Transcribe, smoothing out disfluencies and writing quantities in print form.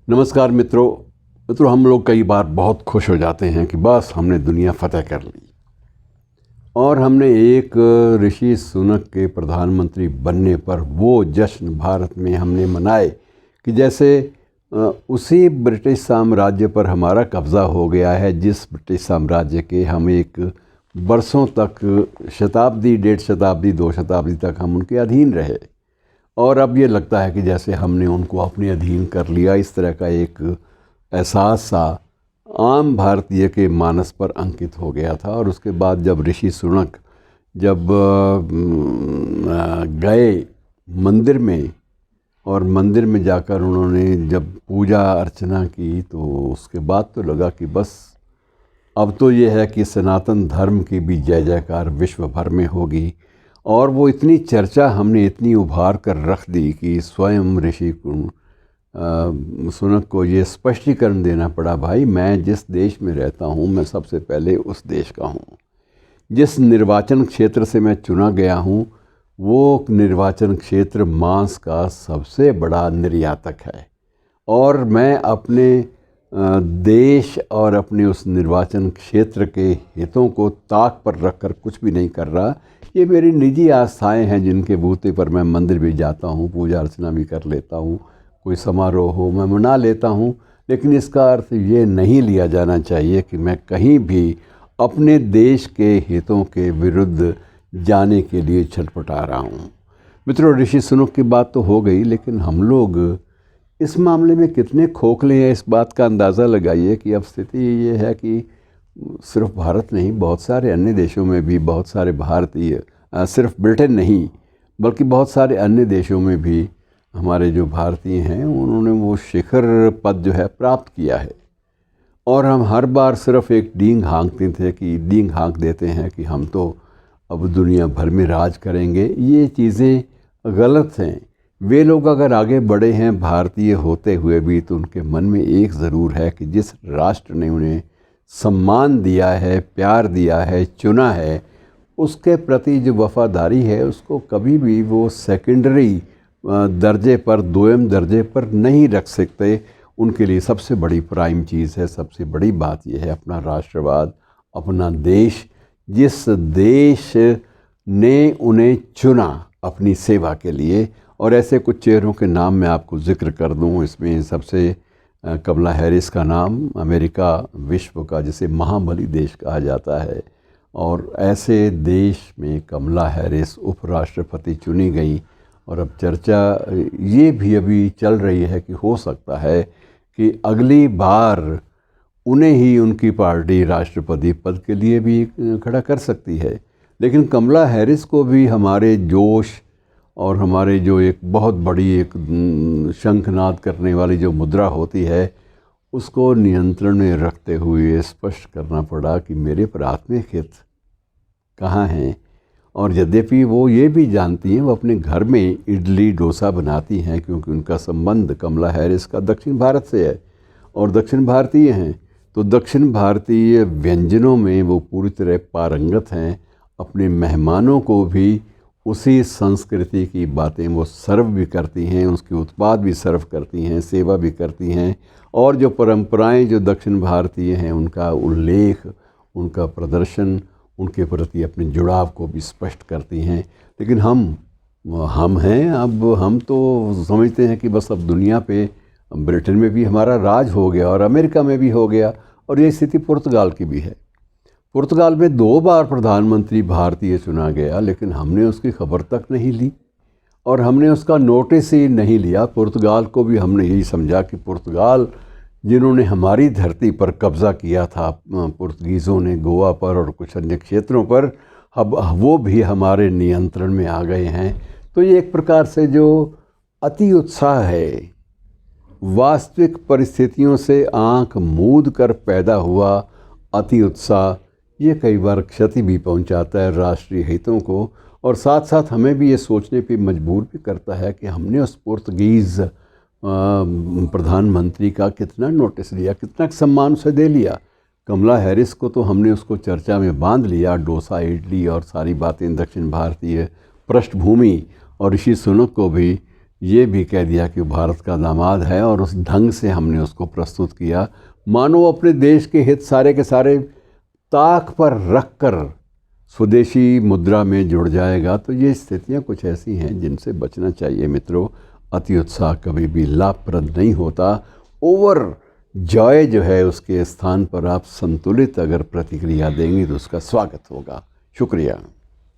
नमस्कार मित्रों, हम लोग कई बार बहुत खुश हो जाते हैं कि बस हमने दुनिया फतेह कर ली और हमने एक ऋषि सुनक के प्रधानमंत्री बनने पर वो जश्न भारत में हमने मनाए कि जैसे उसी ब्रिटिश साम्राज्य पर हमारा कब्ज़ा हो गया है, जिस ब्रिटिश साम्राज्य के हम एक बरसों तक, शताब्दी, डेढ़ शताब्दी, 2 शताब्दी तक हम उनके अधीन रहे और अब ये लगता है कि जैसे हमने उनको अपने अधीन कर लिया। इस तरह का एक एहसास सा आम भारतीय के मानस पर अंकित हो गया था। और उसके बाद जब ऋषि सुनक जब गए मंदिर में और मंदिर में जाकर उन्होंने जब पूजा अर्चना की, तो उसके बाद तो लगा कि बस अब तो ये है कि सनातन धर्म की भी जय जयकार विश्व भर में होगी। और वो इतनी चर्चा हमने इतनी उभार कर रख दी कि स्वयं ऋषि सुनक को ये स्पष्टीकरण देना पड़ा, भाई मैं जिस देश में रहता हूँ मैं सबसे पहले उस देश का हूँ। जिस निर्वाचन क्षेत्र से मैं चुना गया हूँ वो निर्वाचन क्षेत्र मांस का सबसे बड़ा निर्यातक है और मैं अपने देश और अपने उस निर्वाचन क्षेत्र के हितों को ताक पर रखकर कुछ भी नहीं कर रहा। ये मेरी निजी आस्थाएं हैं जिनके बूते पर मैं मंदिर भी जाता हूँ, पूजा अर्चना भी कर लेता हूँ, कोई समारोह हो मैं मना लेता हूँ, लेकिन इसका अर्थ ये नहीं लिया जाना चाहिए कि मैं कहीं भी अपने देश के हितों के विरुद्ध जाने के लिए छटपटा रहा हूँ। मित्रों, ऋषि सुनक की बात तो हो गई, लेकिन हम लोग इस मामले में कितने खोखले हैं इस बात का अंदाज़ा लगाइए कि अब स्थिति ये है कि सिर्फ भारत नहीं, बहुत सारे अन्य देशों में भी बहुत सारे भारतीय, सिर्फ ब्रिटेन नहीं बल्कि बहुत सारे अन्य देशों में भी हमारे जो भारतीय हैं उन्होंने वो शिखर पद जो है प्राप्त किया है। और हम हर बार सिर्फ एक डींग हाँक देते हैं कि हम तो अब दुनिया भर में राज करेंगे। ये चीज़ें गलत हैं। वे लोग अगर आगे बढ़े हैं भारतीय होते हुए भी, तो उनके मन में एक ज़रूर है कि जिस राष्ट्र ने उन्हें सम्मान दिया है, प्यार दिया है, चुना है, उसके प्रति जो वफ़ादारी है उसको कभी भी वो सेकेंडरी दर्जे पर, दोयम दर्जे पर नहीं रख सकते। उनके लिए सबसे बड़ी प्राइम चीज़ है, सबसे बड़ी बात यह है अपना राष्ट्रवाद, अपना देश, जिस देश ने उन्हें चुना अपनी सेवा के लिए। और ऐसे कुछ चेहरों के नाम मैं आपको ज़िक्र कर दूं। इसमें सबसे कमला हैरिस का नाम, अमेरिका विश्व का जिसे महाबली देश कहा जाता है, और ऐसे देश में कमला हैरिस उपराष्ट्रपति चुनी गई। और अब चर्चा ये भी अभी चल रही है कि हो सकता है कि अगली बार उन्हें ही उनकी पार्टी राष्ट्रपति पद के लिए भी खड़ा कर सकती है। लेकिन कमला हैरिस को भी हमारे जोश और हमारे जो एक बहुत बड़ी एक शंखनाद करने वाली जो मुद्रा होती है, उसको नियंत्रण में रखते हुए स्पष्ट करना पड़ा कि मेरे प्राथमिक हित कहाँ हैं। और यद्यपि वो ये भी जानती हैं, वो अपने घर में इडली डोसा बनाती हैं क्योंकि उनका संबंध कमला हैरिस का दक्षिण भारत से है और दक्षिण भारतीय हैं, तो दक्षिण भारतीय व्यंजनों में वो पूरी तरह पारंगत हैं। अपने मेहमानों को भी उसी संस्कृति की बातें वो सर्व भी करती हैं, उसके उत्पाद भी सर्व करती हैं, सेवा भी करती हैं। और जो परंपराएं जो दक्षिण भारतीय हैं उनका उल्लेख, उनका प्रदर्शन, उनके प्रति अपने जुड़ाव को भी स्पष्ट करती हैं। लेकिन हम हैं, अब हम तो समझते हैं कि बस अब दुनिया पे ब्रिटेन में भी हमारा राज हो गया और अमेरिका में भी हो गया। और ये स्थिति पुर्तगाल की भी है। पुर्तगाल में 2 बार प्रधानमंत्री भारतीय चुना गया, लेकिन हमने उसकी खबर तक नहीं ली और हमने उसका नोटिस ही नहीं लिया। पुर्तगाल को भी हमने यही समझा कि पुर्तगाल, जिन्होंने हमारी धरती पर कब्ज़ा किया था, पुर्तगीज़ों ने गोवा पर और कुछ अन्य क्षेत्रों पर, अब वो भी हमारे नियंत्रण में आ गए हैं। तो ये एक प्रकार से जो अति उत्साह है, वास्तविक परिस्थितियों से आंख मूंद कर पैदा हुआ अति उत्साह, ये कई बार क्षति भी पहुंचाता है राष्ट्रीय हितों को, और साथ साथ हमें भी ये सोचने पे मजबूर भी करता है कि हमने उस पुर्तगीज़ प्रधानमंत्री का कितना नोटिस लिया, कितना सम्मान उसे दे लिया। कमला हैरिस को तो हमने उसको चर्चा में बांध लिया, डोसा, इडली और सारी बातें दक्षिण भारतीय पृष्ठभूमि, और ऋषि सुनक को भी ये भी कह दिया कि भारत का दामाद है, और उस ढंग से हमने उसको प्रस्तुत किया मानो अपने देश के हित सारे के सारे ताक पर रख कर स्वदेशी मुद्रा में जुड़ जाएगा। तो ये स्थितियां कुछ ऐसी हैं जिनसे बचना चाहिए मित्रों। अति उत्साह कभी भी लाभप्रद नहीं होता। ओवर जॉय जो है उसके स्थान पर आप संतुलित अगर प्रतिक्रिया देंगे तो उसका स्वागत होगा। शुक्रिया।